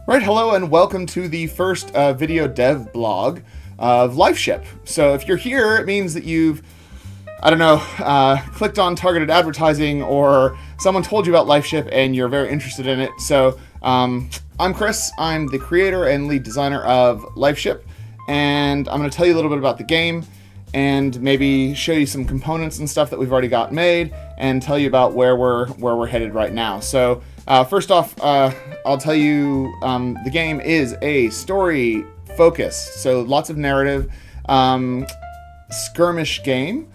Right, hello and welcome to the first video dev blog of Lifeship. So if you're here, it means that you've, clicked on targeted advertising or someone told you about Lifeship and you're very interested in it. So I'm Chris, I'm the creator and lead designer of Lifeship, and I'm going to tell you a little bit about the game and maybe show you some components and stuff that we've already got made and tell you about where we're headed right now. So first off, I'll tell you the game is a story focused, so lots of narrative, skirmish game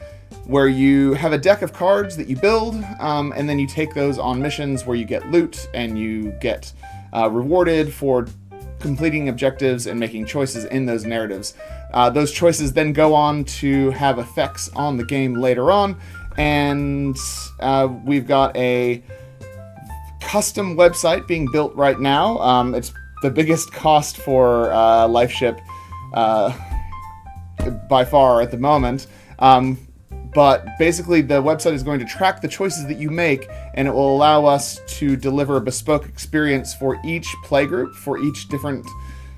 where you have a deck of cards that you build, and then you take those on missions where you get loot and you get rewarded for completing objectives and making choices in those narratives. Those choices then go on to have effects on the game later on, and we've got a custom website being built right now. It's the biggest cost for Lifeship by far at the moment. But basically the website is going to track the choices that you make, and it will allow us to deliver a bespoke experience for each playgroup, for each different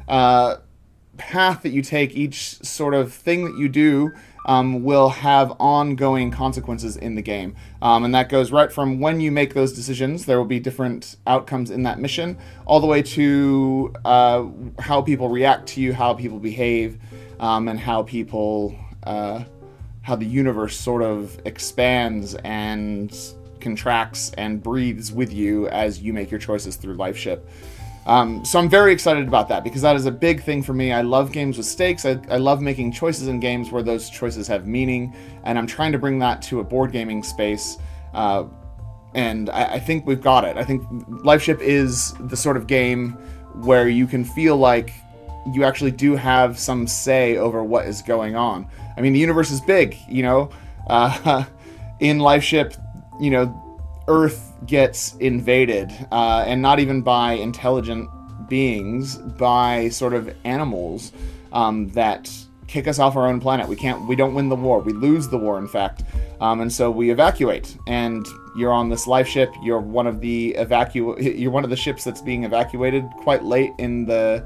path that you take. Each sort of thing that you do will have ongoing consequences in the game. And that goes right from when you make those decisions, there will be different outcomes in that mission, all the way to how people react to you, how people behave, and how people... how the universe sort of expands and contracts and breathes with you as you make your choices through Lifeship. So I'm very excited about that because that is a big thing for me. I love games with stakes. I love making choices in games where those choices have meaning, and I'm trying to bring that to a board gaming space. And I think we've got it. I think Lifeship is the sort of game where you can feel like you actually do have some say over what is going on. I mean, the universe is big, in Lifeship, Earth gets invaded, and not even by intelligent beings, by sort of animals that kick us off our own planet. We don't win the war. We lose the war, in fact. And so we evacuate, and you're on this Lifeship. You're one of the ships that's being evacuated quite late in the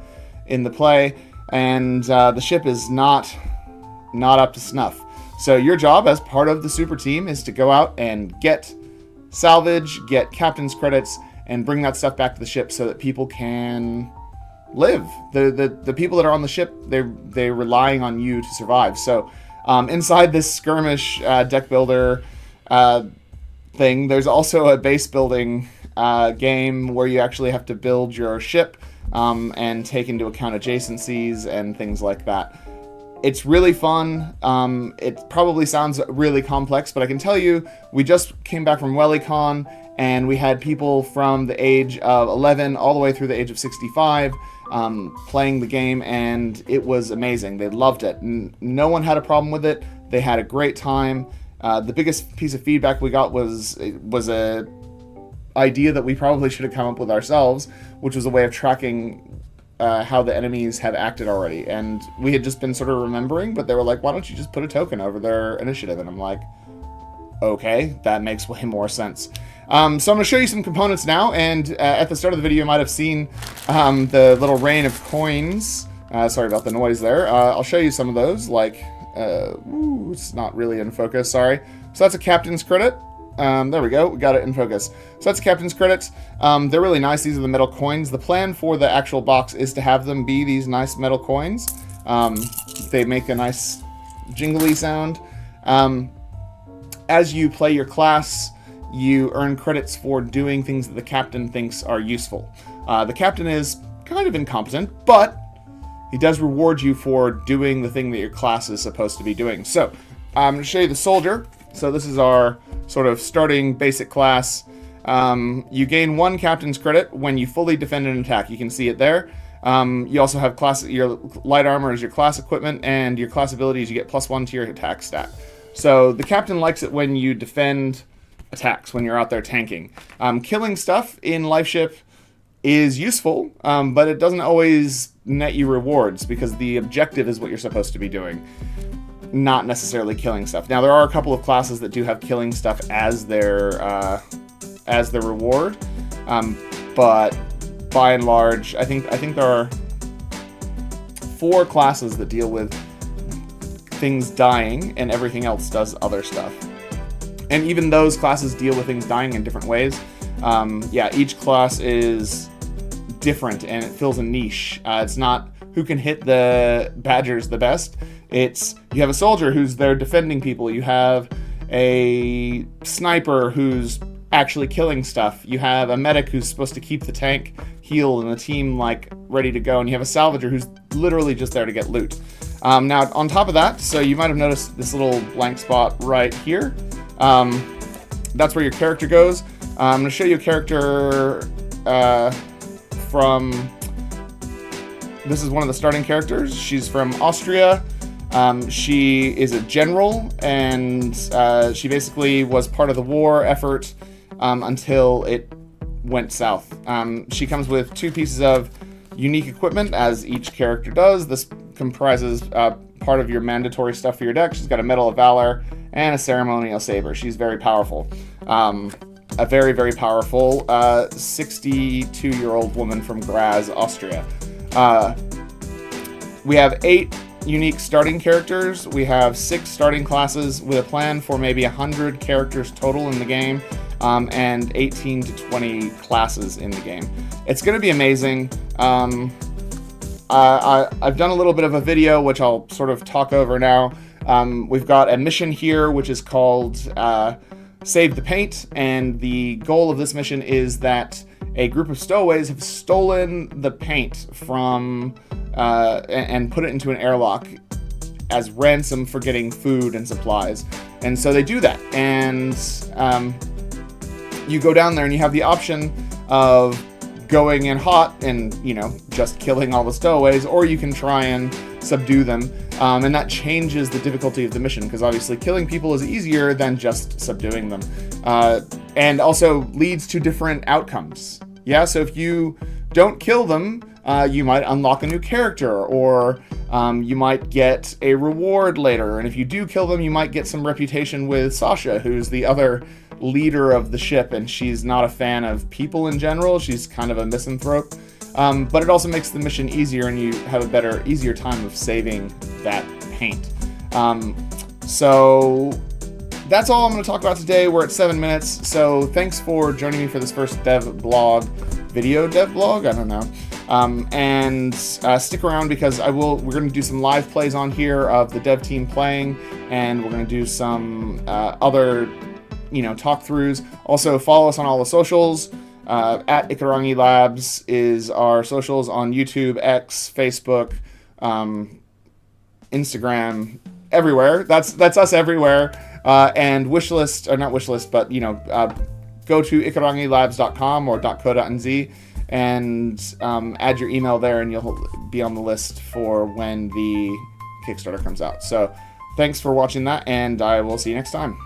play, and the ship is not up to snuff. So your job as part of the super team is to go out and get salvage, get captain's credits, and bring that stuff back to the ship so that people can live. The people that are on the ship, they're relying on you to survive. So inside this skirmish deck builder thing, there's also a base building game where you actually have to build your ship and take into account adjacencies and things like that. It's really fun. It probably sounds really complex, but I can tell you, we just came back from WellyCon, and we had people from the age of 11 all the way through the age of 65 playing the game, and it was amazing. They loved it. No one had a problem with it. They had a great time. The biggest piece of feedback we got was a idea that we probably should have come up with ourselves, which was a way of tracking how the enemies have acted already. And we had just been sort of remembering, but they were like, why don't you just put a token over their initiative? And I'm like, okay, that makes way more sense. So I'm going to show you some components now, and at the start of the video you might have seen the little rain of coins. Sorry about the noise there. I'll show you some of those, like, it's not really in focus, sorry. So that's a captain's credit. There we go, we got it in focus. So that's captain's credits. They're really nice. These are the metal coins. The plan for the actual box is to have them be these nice metal coins. They make a nice jingly sound. As you play your class, you earn credits for doing things that the captain thinks are useful. The captain is kind of incompetent, but he does reward you for doing the thing that your class is supposed to be doing. So I'm going to show you the soldier. So this is our sort of starting basic class. You gain 1 captain's credit when you fully defend an attack. You can see it there. You also have your light armor is your class equipment, and your class abilities, you get +1 to your attack stat. So the captain likes it when you defend attacks, when you're out there tanking. Killing stuff in Lifeship is useful, but it doesn't always net you rewards because the objective is what you're supposed to be doing, not necessarily killing stuff. Now, there are a couple of classes that do have killing stuff as their reward, but by and large, I think there are 4 classes that deal with things dying, and everything else does other stuff. And even those classes deal with things dying in different ways. Yeah, each class is different, and it fills a niche. It's not who can hit the badgers the best. It's, you have a soldier who's there defending people. You have a sniper who's actually killing stuff. You have a medic who's supposed to keep the tank healed and the team like ready to go. And you have a salvager who's literally just there to get loot. Now, on top of that, so you might have noticed this little blank spot right here. That's where your character goes. I'm going to show you a character from... This is one of the starting characters. She's from Austria. She is a general, and she basically was part of the war effort until it went south. She comes with 2 pieces of unique equipment, as each character does. This comprises part of your mandatory stuff for your deck. She's got a Medal of Valor and a Ceremonial Saber. She's very powerful. A very, very powerful 62-year-old woman from Graz, Austria. We have 8 unique starting characters. We have 6 starting classes with a plan for maybe 100 characters total in the game, and 18 to 20 classes in the game. It's going to be amazing. I've done a little bit of a video, which I'll sort of talk over now. We've got a mission here, which is called Save the Paint, and the goal of this mission is that a group of stowaways have stolen the paint from and put it into an airlock as ransom for getting food and supplies. And so they do that, and you go down there and you have the option of going in hot and, you know, just killing all the stowaways, or you can try and subdue them, and that changes the difficulty of the mission, because obviously killing people is easier than just subduing them, and also leads to different outcomes. Yeah, so if you don't kill them, you might unlock a new character, or you might get a reward later, and if you do kill them, you might get some reputation with Sasha, who's the other leader of the ship, and she's not a fan of people in general. She's kind of a misanthrope, but it also makes the mission easier, and you have a easier time of saving that paint. So that's all I'm going to talk about today. We're at 7 minutes, so thanks for joining me for this first video dev blog, I don't know. And stick around, because we're going to do some live plays on here of the dev team playing, and we're going to do some other, talk throughs. Also, follow us on all the socials. At Ikarangi Labs is our socials on YouTube, X, Facebook, Instagram, everywhere. That's us everywhere. And wishlist, or not wishlist, but go to ikarangilabs.com or .co.nz and add your email there, and you'll be on the list for when the Kickstarter comes out. So thanks for watching that, and I will see you next time.